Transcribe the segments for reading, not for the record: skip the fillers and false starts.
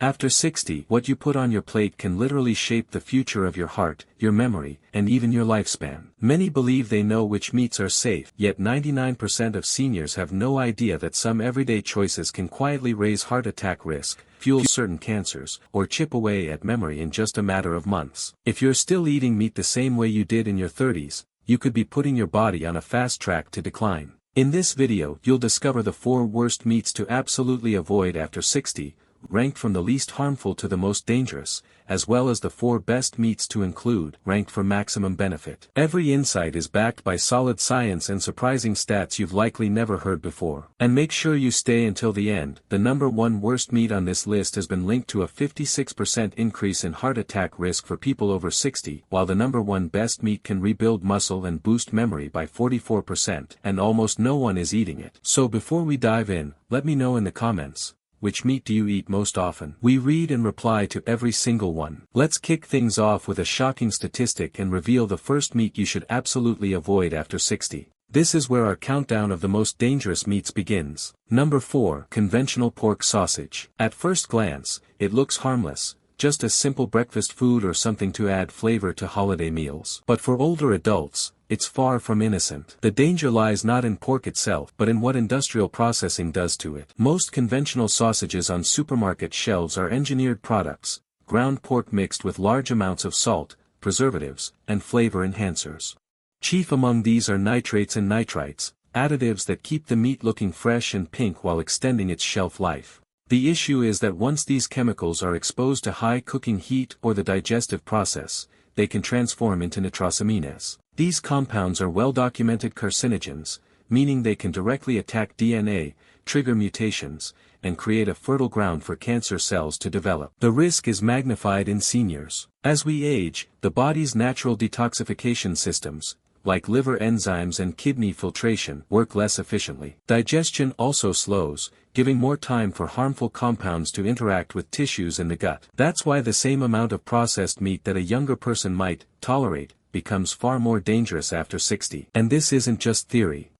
After 60, what you put on your plate can literally shape the future of your heart, your memory, and even your lifespan. Many believe they know which meats are safe, yet 99% of seniors have no idea that some everyday choices can quietly raise heart attack risk, fuel certain cancers, or chip away at memory in just a matter of months. If you're still eating meat the same way you did in your 30s, you could be putting your body on a fast track to decline. In this video, you'll discover the 4 worst meats to absolutely avoid after 60, ranked from the least harmful to the most dangerous, as well as the 4 best meats to include, ranked for maximum benefit. Every insight is backed by solid science and surprising stats you've likely never heard before. And make sure you stay until the end. The number 1 worst meat on this list has been linked to a 56% increase in heart attack risk for people over 60, while the number 1 best meat can rebuild muscle and boost memory by 44%, and almost no one is eating it. So before we dive in, let me know in the comments, which meat do you eat most often? We read and reply to every single one. Let's kick things off with a shocking statistic and reveal the first meat you should absolutely avoid after 60. This is where our countdown of the most dangerous meats begins. Number 4. Conventional pork sausage. At first glance, it looks harmless, just a simple breakfast food or something to add flavor to holiday meals. But for older adults, it's far from innocent. The danger lies not in pork itself, but in what industrial processing does to it. Most conventional sausages on supermarket shelves are engineered products, ground pork mixed with large amounts of salt, preservatives, and flavor enhancers. Chief among these are nitrates and nitrites, additives that keep the meat looking fresh and pink while extending its shelf life. The issue is that once these chemicals are exposed to high cooking heat or the digestive process, they can transform into nitrosamines. These compounds are well-documented carcinogens, meaning they can directly attack DNA, trigger mutations, and create a fertile ground for cancer cells to develop. The risk is magnified in seniors. As we age, the body's natural detoxification systems, like liver enzymes and kidney filtration, work less efficiently. Digestion also slows, giving more time for harmful compounds to interact with tissues in the gut. That's why the same amount of processed meat that a younger person might tolerate becomes far more dangerous after 60. And this isn't just theory.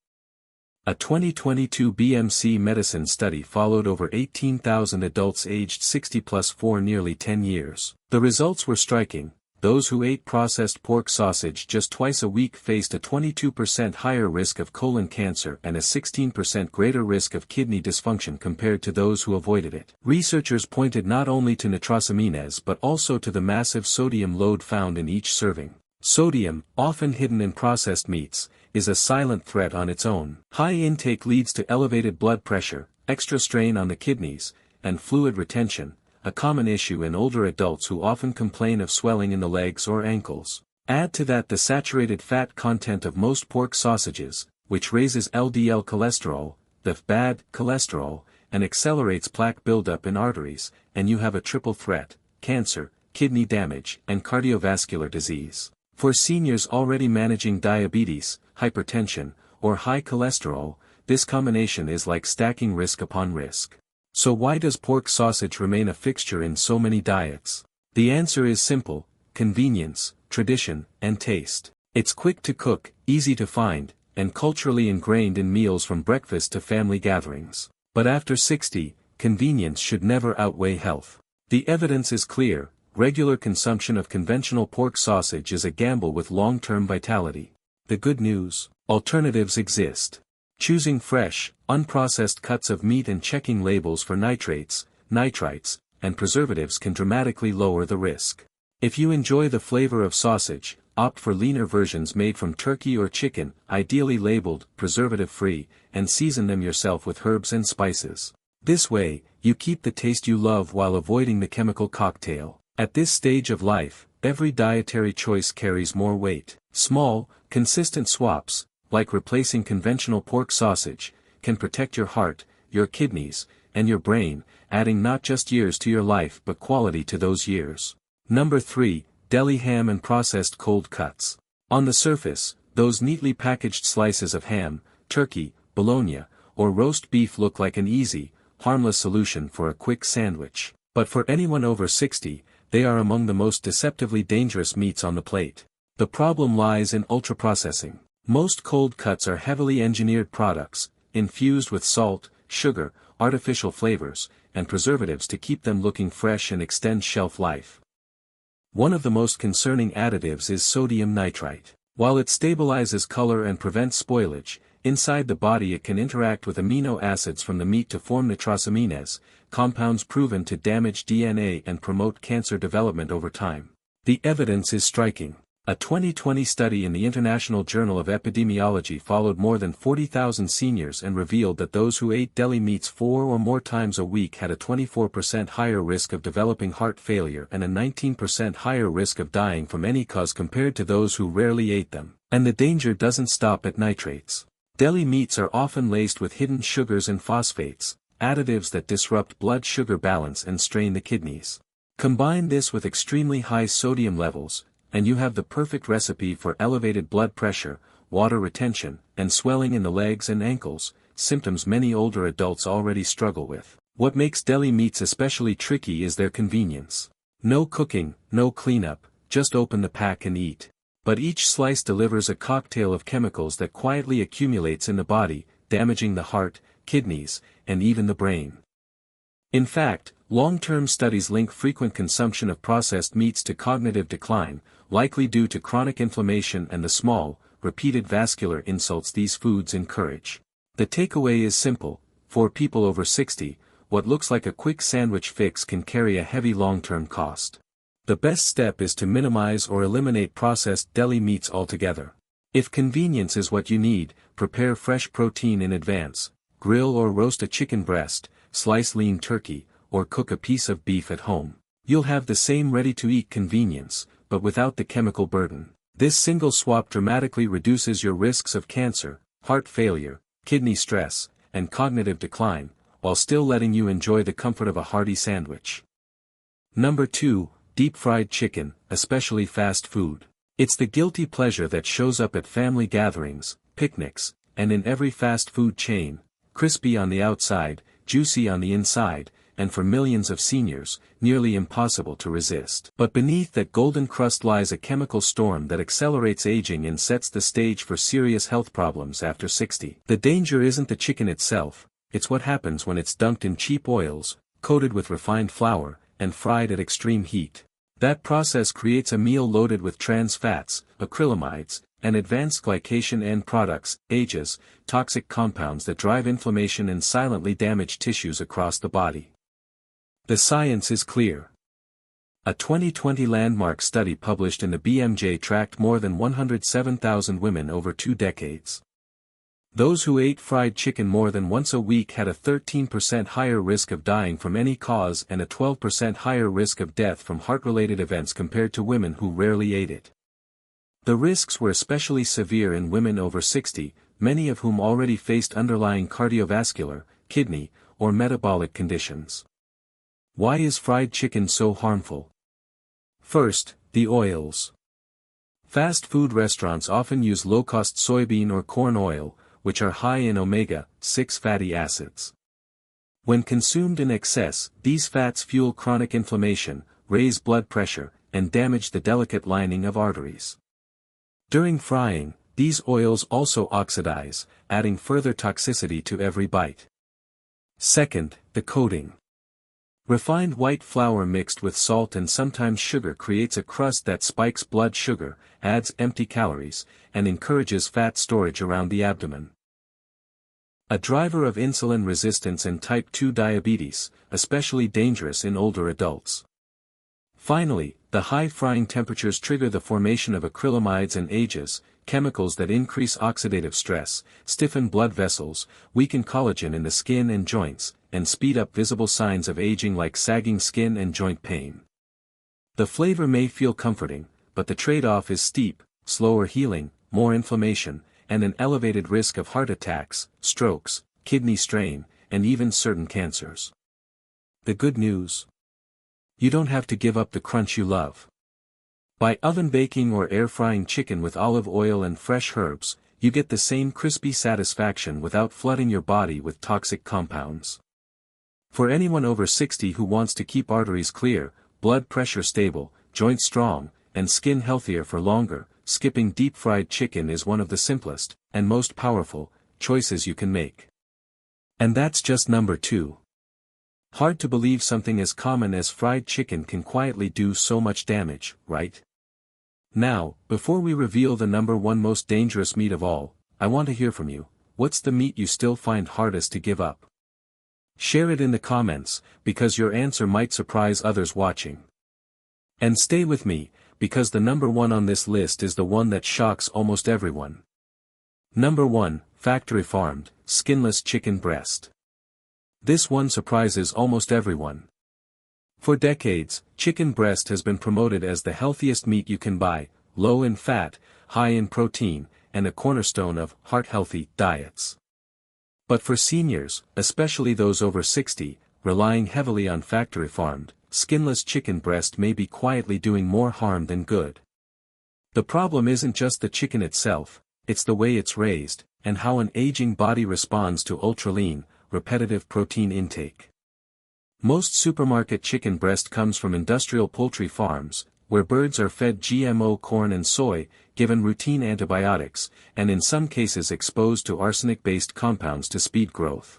A 2022 BMC medicine study followed over 18,000 adults aged 60 plus for nearly 10 years. The results were striking. Those who ate processed pork sausage just twice a week faced a 22% higher risk of colon cancer and a 16% greater risk of kidney dysfunction compared to those who avoided it. Researchers pointed not only to nitrosamines but also to the massive sodium load found in each serving. Sodium, often hidden in processed meats, is a silent threat on its own. High intake leads to elevated blood pressure, extra strain on the kidneys, and fluid retention, a common issue in older adults who often complain of swelling in the legs or ankles. Add to that the saturated fat content of most pork sausages, which raises LDL cholesterol, the bad cholesterol, and accelerates plaque buildup in arteries, and you have a triple threat: cancer, kidney damage, and cardiovascular disease. For seniors already managing diabetes, hypertension, or high cholesterol, this combination is like stacking risk upon risk. So why does pork sausage remain a fixture in so many diets? The answer is simple: convenience, tradition, and taste. It's quick to cook, easy to find, and culturally ingrained in meals from breakfast to family gatherings. But after 60, convenience should never outweigh health. The evidence is clear: regular consumption of conventional pork sausage is a gamble with long-term vitality. The good news: alternatives exist. Choosing fresh, unprocessed cuts of meat and checking labels for nitrates, nitrites, and preservatives can dramatically lower the risk. If you enjoy the flavor of sausage, opt for leaner versions made from turkey or chicken, ideally labeled preservative-free, and season them yourself with herbs and spices. This way, you keep the taste you love while avoiding the chemical cocktail. At this stage of life, every dietary choice carries more weight. Small, consistent swaps, like replacing conventional pork sausage, can protect your heart, your kidneys, and your brain, adding not just years to your life but quality to those years. Number 3. Deli ham and processed cold cuts. On the surface, those neatly packaged slices of ham, turkey, bologna, or roast beef look like an easy, harmless solution for a quick sandwich. But for anyone over 60, they are among the most deceptively dangerous meats on the plate. The problem lies in ultraprocessing. Most cold cuts are heavily engineered products, infused with salt, sugar, artificial flavors, and preservatives to keep them looking fresh and extend shelf life. One of the most concerning additives is sodium nitrite. While it stabilizes color and prevents spoilage, inside the body it can interact with amino acids from the meat to form nitrosamines, compounds proven to damage DNA and promote cancer development over time. The evidence is striking. A 2020 study in the International Journal of Epidemiology followed more than 40,000 seniors and revealed that those who ate deli meats 4 or more times a week had a 24% higher risk of developing heart failure and a 19% higher risk of dying from any cause compared to those who rarely ate them. And the danger doesn't stop at nitrates. Deli meats are often laced with hidden sugars and phosphates, additives that disrupt blood sugar balance and strain the kidneys. Combine this with extremely high sodium levels, and you have the perfect recipe for elevated blood pressure, water retention, and swelling in the legs and ankles, symptoms many older adults already struggle with. What makes deli meats especially tricky is their convenience. No cooking, no cleanup, just open the pack and eat. But each slice delivers a cocktail of chemicals that quietly accumulates in the body, damaging the heart, kidneys, and even the brain. In fact, long-term studies link frequent consumption of processed meats to cognitive decline, likely due to chronic inflammation and the small, repeated vascular insults these foods encourage. The takeaway is simple: for people over 60, what looks like a quick sandwich fix can carry a heavy long-term cost. The best step is to minimize or eliminate processed deli meats altogether. If convenience is what you need, prepare fresh protein in advance, grill or roast a chicken breast, slice lean turkey, or cook a piece of beef at home. You'll have the same ready-to-eat convenience, but without the chemical burden. This single swap dramatically reduces your risks of cancer, heart failure, kidney stress, and cognitive decline, while still letting you enjoy the comfort of a hearty sandwich. Number 2. Deep-fried chicken, especially fast food. It's the guilty pleasure that shows up at family gatherings, picnics, and in every fast food chain: crispy on the outside, juicy on the inside, and for millions of seniors, nearly impossible to resist. But beneath that golden crust lies a chemical storm that accelerates aging and sets the stage for serious health problems after 60. The danger isn't the chicken itself, it's what happens when it's dunked in cheap oils, coated with refined flour, and fried at extreme heat. That process creates a meal loaded with trans fats, acrylamides, and advanced glycation end products, AGEs, toxic compounds that drive inflammation and silently damage tissues across the body. The science is clear. A 2020 landmark study published in the BMJ tracked more than 107,000 women over 2 decades. Those who ate fried chicken more than once a week had a 13% higher risk of dying from any cause and a 12% higher risk of death from heart-related events compared to women who rarely ate it. The risks were especially severe in women over 60, many of whom already faced underlying cardiovascular, kidney, or metabolic conditions. Why is fried chicken so harmful? First, the oils. Fast food restaurants often use low-cost soybean or corn oil, which are high in omega-6 fatty acids. When consumed in excess, these fats fuel chronic inflammation, raise blood pressure, and damage the delicate lining of arteries. During frying, these oils also oxidize, adding further toxicity to every bite. Second, the coating. Refined white flour mixed with salt and sometimes sugar creates a crust that spikes blood sugar, adds empty calories, and encourages fat storage around the abdomen. A driver of insulin resistance and type 2 diabetes, especially dangerous in older adults. Finally, the high frying temperatures trigger the formation of acrylamides and AGEs, chemicals that increase oxidative stress, stiffen blood vessels, weaken collagen in the skin and joints, and speed up visible signs of aging like sagging skin and joint pain. The flavor may feel comforting, but the trade-off is steep: slower healing, more inflammation, and an elevated risk of heart attacks, strokes, kidney strain, and even certain cancers. The good news? You don't have to give up the crunch you love. By oven baking or air frying chicken with olive oil and fresh herbs, you get the same crispy satisfaction without flooding your body with toxic compounds. For anyone over 60 who wants to keep arteries clear, blood pressure stable, joints strong, and skin healthier for longer, skipping deep-fried chicken is one of the simplest, and most powerful, choices you can make. And that's just number 2. Hard to believe something as common as fried chicken can quietly do so much damage, right? Now, before we reveal the number one most dangerous meat of all, I want to hear from you. What's the meat you still find hardest to give up? Share it in the comments, because your answer might surprise others watching. And stay with me, because the number one on this list is the one that shocks almost everyone. Number 1, factory-farmed, skinless chicken breast. This one surprises almost everyone. For decades, chicken breast has been promoted as the healthiest meat you can buy, low in fat, high in protein, and a cornerstone of heart-healthy diets. But for seniors, especially those over 60, relying heavily on factory-farmed, skinless chicken breast may be quietly doing more harm than good. The problem isn't just the chicken itself, it's the way it's raised, and how an aging body responds to ultra-lean, repetitive protein intake. Most supermarket chicken breast comes from industrial poultry farms, where birds are fed GMO corn and soy, given routine antibiotics, and in some cases exposed to arsenic-based compounds to speed growth.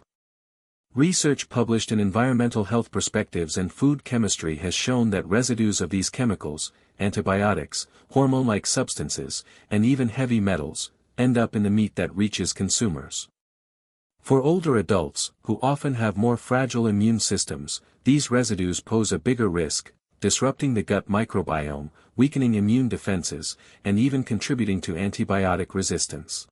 Research published in Environmental Health Perspectives and Food Chemistry has shown that residues of these chemicals, antibiotics, hormone-like substances, and even heavy metals, end up in the meat that reaches consumers. For older adults, who often have more fragile immune systems, these residues pose a bigger risk, disrupting the gut microbiome, weakening immune defenses, and even contributing to antibiotic resistance.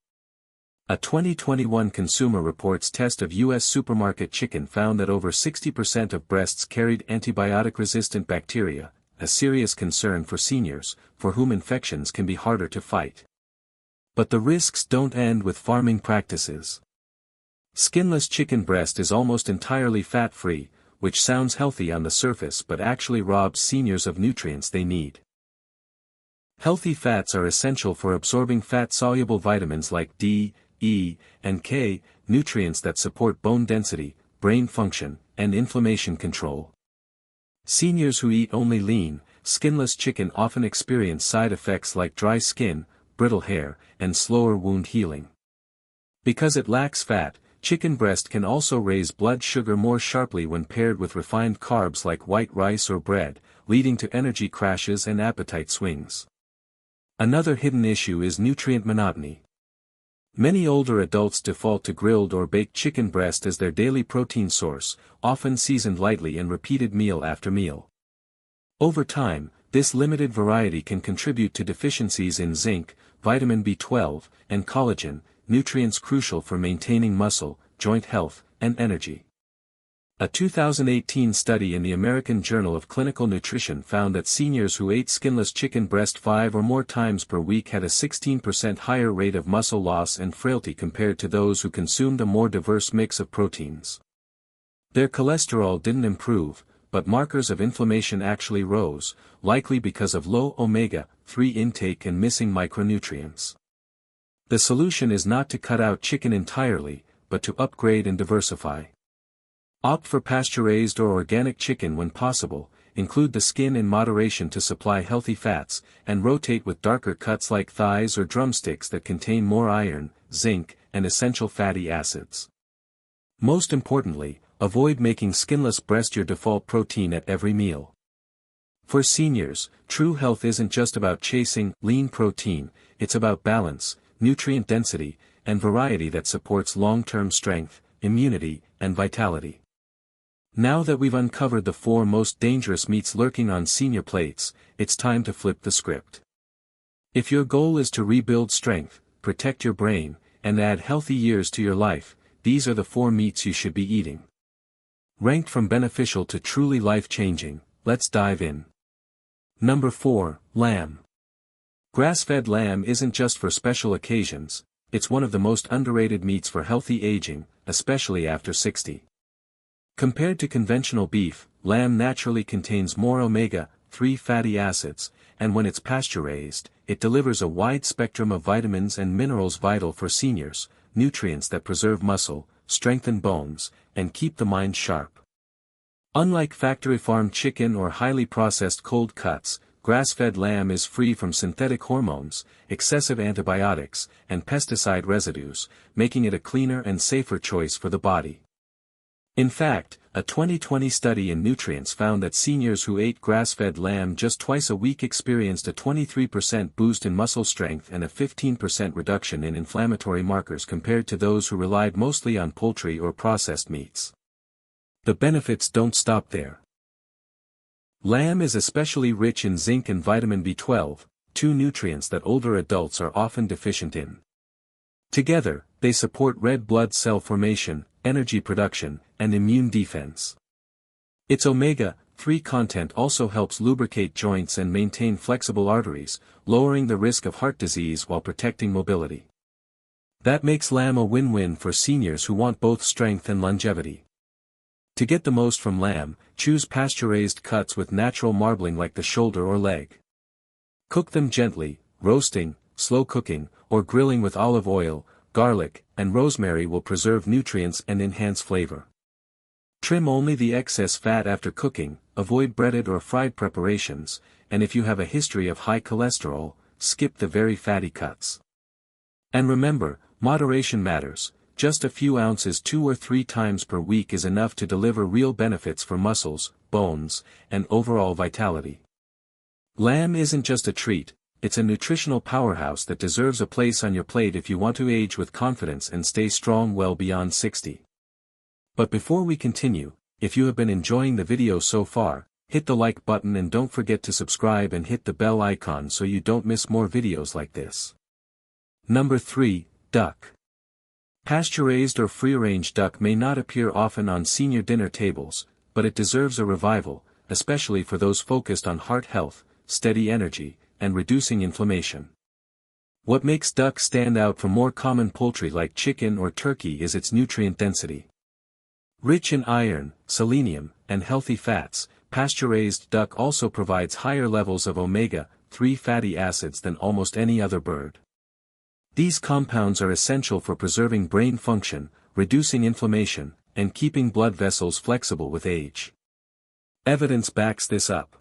A 2021 Consumer Reports test of U.S. supermarket chicken found that over 60% of breasts carried antibiotic-resistant bacteria, a serious concern for seniors, for whom infections can be harder to fight. But the risks don't end with farming practices. Skinless chicken breast is almost entirely fat-free, which sounds healthy on the surface but actually robs seniors of nutrients they need. Healthy fats are essential for absorbing fat-soluble vitamins like D, E, and K, nutrients that support bone density, brain function, and inflammation control. Seniors who eat only lean, skinless chicken often experience side effects like dry skin, brittle hair, and slower wound healing. Because it lacks fat, chicken breast can also raise blood sugar more sharply when paired with refined carbs like white rice or bread, leading to energy crashes and appetite swings. Another hidden issue is nutrient monotony. Many older adults default to grilled or baked chicken breast as their daily protein source, often seasoned lightly and repeated meal after meal. Over time, this limited variety can contribute to deficiencies in zinc, vitamin B12, and collagen, nutrients crucial for maintaining muscle, joint health, and energy. A 2018 study in the American Journal of Clinical Nutrition found that seniors who ate skinless chicken breast 5 or more times per week had a 16% higher rate of muscle loss and frailty compared to those who consumed a more diverse mix of proteins. Their cholesterol didn't improve, but markers of inflammation actually rose, likely because of low omega-3 intake and missing micronutrients. The solution is not to cut out chicken entirely, but to upgrade and diversify. Opt for pasture-raised or organic chicken when possible, include the skin in moderation to supply healthy fats, and rotate with darker cuts like thighs or drumsticks that contain more iron, zinc, and essential fatty acids. Most importantly, avoid making skinless breast your default protein at every meal. For seniors, true health isn't just about chasing lean protein, it's about balance, nutrient density, and variety that supports long-term strength, immunity, and vitality. Now that we've uncovered the 4 most dangerous meats lurking on senior plates, it's time to flip the script. If your goal is to rebuild strength, protect your brain, and add healthy years to your life, these are the 4 meats you should be eating. Ranked from beneficial to truly life-changing, let's dive in. Number 4, lamb. Grass-fed lamb isn't just for special occasions, it's one of the most underrated meats for healthy aging, especially after 60. Compared to conventional beef, lamb naturally contains more omega-3 fatty acids, and when it's pasture-raised, it delivers a wide spectrum of vitamins and minerals vital for seniors, nutrients that preserve muscle, strengthen bones, and keep the mind sharp. Unlike factory-farmed chicken or highly processed cold cuts, grass-fed lamb is free from synthetic hormones, excessive antibiotics, and pesticide residues, making it a cleaner and safer choice for the body. In fact, a 2020 study in nutrients found that seniors who ate grass-fed lamb just twice a week experienced a 23% boost in muscle strength and a 15% reduction in inflammatory markers compared to those who relied mostly on poultry or processed meats. The benefits don't stop there. Lamb is especially rich in zinc and vitamin B12, two nutrients that older adults are often deficient in. Together, they support red blood cell formation, energy production, and immune defense. Its omega-3 content also helps lubricate joints and maintain flexible arteries, lowering the risk of heart disease while protecting mobility. That makes lamb a win-win for seniors who want both strength and longevity. To get the most from lamb, choose pasture-raised cuts with natural marbling like the shoulder or leg. Cook them gently, roasting, slow cooking, or grilling with olive oil, garlic, and rosemary will preserve nutrients and enhance flavor. Trim only the excess fat after cooking, avoid breaded or fried preparations, and if you have a history of high cholesterol, skip the very fatty cuts. And remember, moderation matters. Just a few ounces 2 or 3 times per week is enough to deliver real benefits for muscles, bones, and overall vitality. Lamb isn't just a treat, it's a nutritional powerhouse that deserves a place on your plate if you want to age with confidence and stay strong well beyond 60. But before we continue, if you have been enjoying the video so far, hit the like button and don't forget to subscribe and hit the bell icon so you don't miss more videos like this. Number 3, duck. Pasture-raised or free-range duck may not appear often on senior dinner tables, but it deserves a revival, especially for those focused on heart health, steady energy, and reducing inflammation. What makes duck stand out from more common poultry like chicken or turkey is its nutrient density. Rich in iron, selenium, and healthy fats, pasture-raised duck also provides higher levels of omega-3 fatty acids than almost any other bird. These compounds are essential for preserving brain function, reducing inflammation, and keeping blood vessels flexible with age. Evidence backs this up.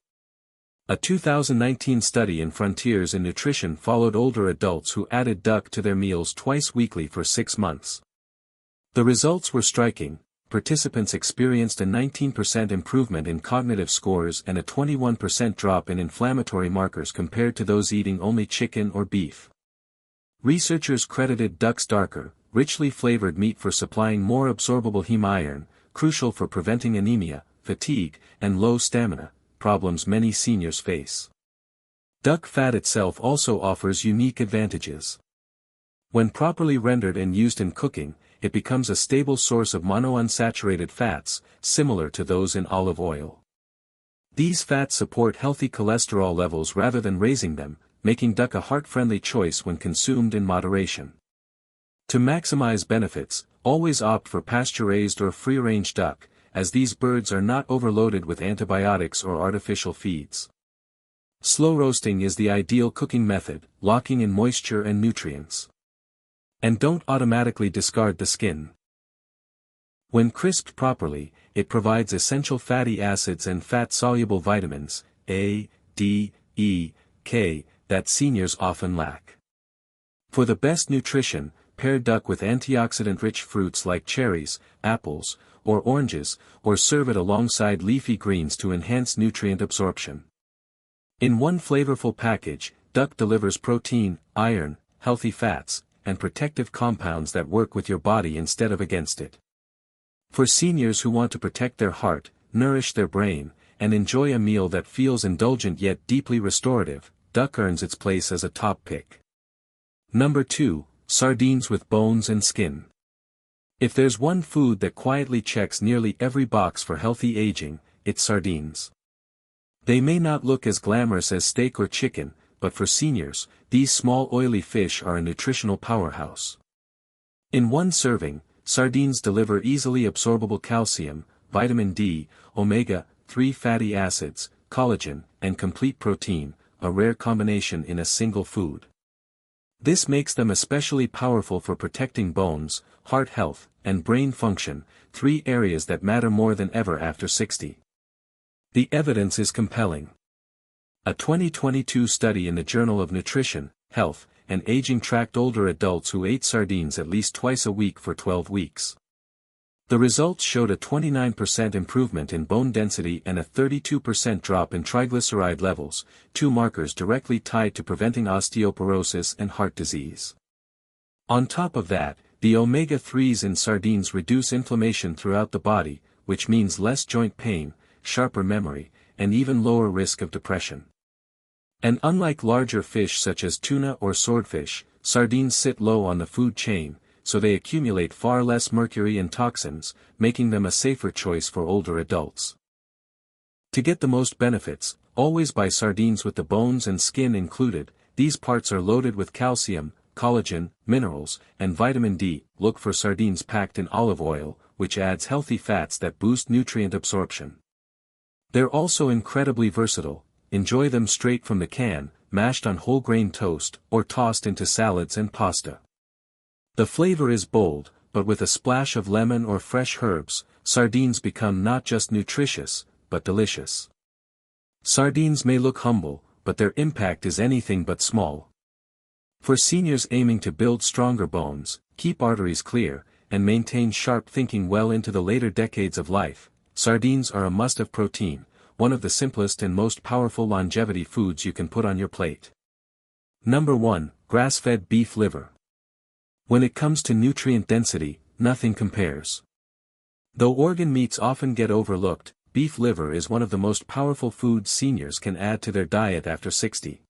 A 2019 study in Frontiers in Nutrition followed older adults who added duck to their meals twice weekly for 6 months. The results were striking. Participants experienced a 19% improvement in cognitive scores and a 21% drop in inflammatory markers compared to those eating only chicken or beef. Researchers credited duck's darker, richly flavored meat for supplying more absorbable heme iron, crucial for preventing anemia, fatigue, and low stamina, problems many seniors face. Duck fat itself also offers unique advantages. When properly rendered and used in cooking, it becomes a stable source of monounsaturated fats, similar to those in olive oil. These fats support healthy cholesterol levels rather than raising them, making duck a heart-friendly choice when consumed in moderation. To maximize benefits, always opt for pasture-raised or free-range duck, as these birds are not overloaded with antibiotics or artificial feeds. Slow roasting is the ideal cooking method, locking in moisture and nutrients. And don't automatically discard the skin. When crisped properly, it provides essential fatty acids and fat-soluble vitamins, A, D, E, K, that seniors often lack. For the best nutrition, pair duck with antioxidant-rich fruits like cherries, apples, or oranges, or serve it alongside leafy greens to enhance nutrient absorption. In one flavorful package, duck delivers protein, iron, healthy fats, and protective compounds that work with your body instead of against it. For seniors who want to protect their heart, nourish their brain, and enjoy a meal that feels indulgent yet deeply restorative, duck earns its place as a top pick. Number 2, sardines with bones and skin. If there's one food that quietly checks nearly every box for healthy aging, it's sardines. They may not look as glamorous as steak or chicken, but for seniors, these small oily fish are a nutritional powerhouse. In one serving, sardines deliver easily absorbable calcium, vitamin D, omega-3 fatty acids, collagen, and complete protein, a rare combination in a single food. This makes them especially powerful for protecting bones, heart health, and brain function, 3 areas that matter more than ever after 60. The evidence is compelling. A 2022 study in the Journal of Nutrition, Health, and Aging tracked older adults who ate sardines at least twice a week for 12 weeks. The results showed a 29% improvement in bone density and a 32% drop in triglyceride levels, two markers directly tied to preventing osteoporosis and heart disease. On top of that, the omega-3s in sardines reduce inflammation throughout the body, which means less joint pain, sharper memory, and even lower risk of depression. And unlike larger fish such as tuna or swordfish, sardines sit low on the food chain, so they accumulate far less mercury and toxins, making them a safer choice for older adults. To get the most benefits, always buy sardines with the bones and skin included. These parts are loaded with calcium, collagen, minerals, and vitamin D. Look for sardines packed in olive oil, which adds healthy fats that boost nutrient absorption. They're also incredibly versatile. Enjoy them straight from the can, mashed on whole grain toast, or tossed into salads and pasta. The flavor is bold, but with a splash of lemon or fresh herbs, sardines become not just nutritious, but delicious. Sardines may look humble, but their impact is anything but small. For seniors aiming to build stronger bones, keep arteries clear, and maintain sharp thinking well into the later decades of life, sardines are a must-have protein, one of the simplest and most powerful longevity foods you can put on your plate. Number 1, grass-fed beef liver. When it comes to nutrient density, nothing compares. Though organ meats often get overlooked, beef liver is one of the most powerful foods seniors can add to their diet after 60.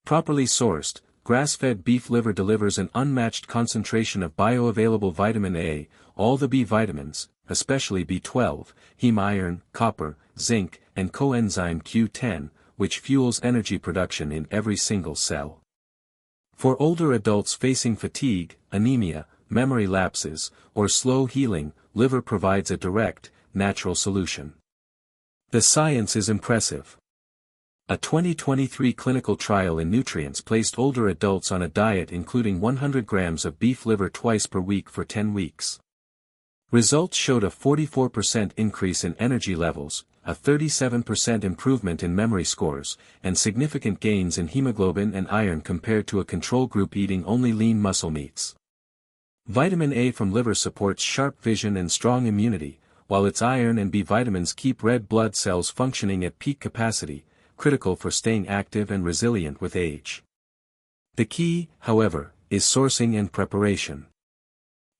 Properly sourced, grass-fed beef liver delivers an unmatched concentration of bioavailable vitamin A, all the B vitamins, especially B12, heme iron, copper, zinc, and coenzyme Q10, which fuels energy production in every single cell. For older adults facing fatigue, anemia, memory lapses, or slow healing, liver provides a direct, natural solution. The science is impressive. A 2023 clinical trial in nutrients placed older adults on a diet including 100 grams of beef liver twice per week for 10 weeks. Results showed a 44% increase in energy levels, a 37% improvement in memory scores, and significant gains in hemoglobin and iron compared to a control group eating only lean muscle meats. Vitamin A from liver supports sharp vision and strong immunity, while its iron and B vitamins keep red blood cells functioning at peak capacity, critical for staying active and resilient with age. The key, however, is sourcing and preparation.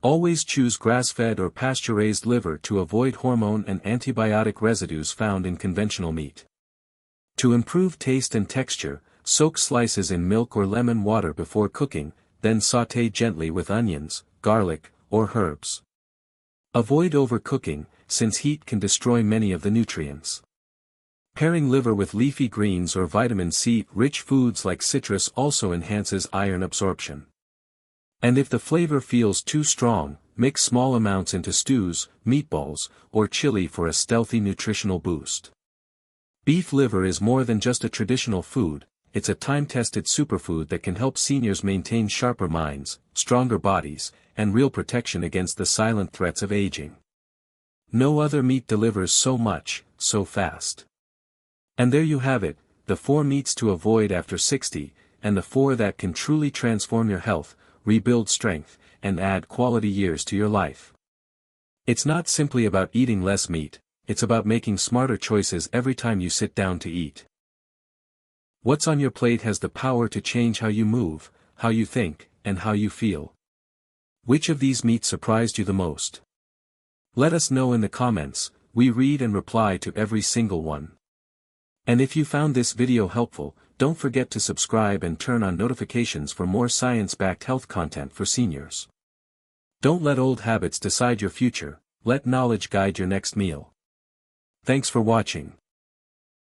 Always choose grass-fed or pasture-raised liver to avoid hormone and antibiotic residues found in conventional meat. To improve taste and texture, soak slices in milk or lemon water before cooking, then sauté gently with onions, garlic, or herbs. Avoid overcooking, since heat can destroy many of the nutrients. Pairing liver with leafy greens or vitamin C-rich foods like citrus also enhances iron absorption. And if the flavor feels too strong, mix small amounts into stews, meatballs, or chili for a stealthy nutritional boost. Beef liver is more than just a traditional food, it's a time-tested superfood that can help seniors maintain sharper minds, stronger bodies, and real protection against the silent threats of aging. No other meat delivers so much, so fast. And there you have it, the 4 meats to avoid after 60, and the 4 that can truly transform your health, rebuild strength, and add quality years to your life. It's not simply about eating less meat, it's about making smarter choices every time you sit down to eat. What's on your plate has the power to change how you move, how you think, and how you feel. Which of these meats surprised you the most? Let us know in the comments, we read and reply to every single one. And if you found this video helpful, don't forget to subscribe and turn on notifications for more science-backed health content for seniors. Don't let old habits decide your future, let knowledge guide your next meal. Thanks for watching.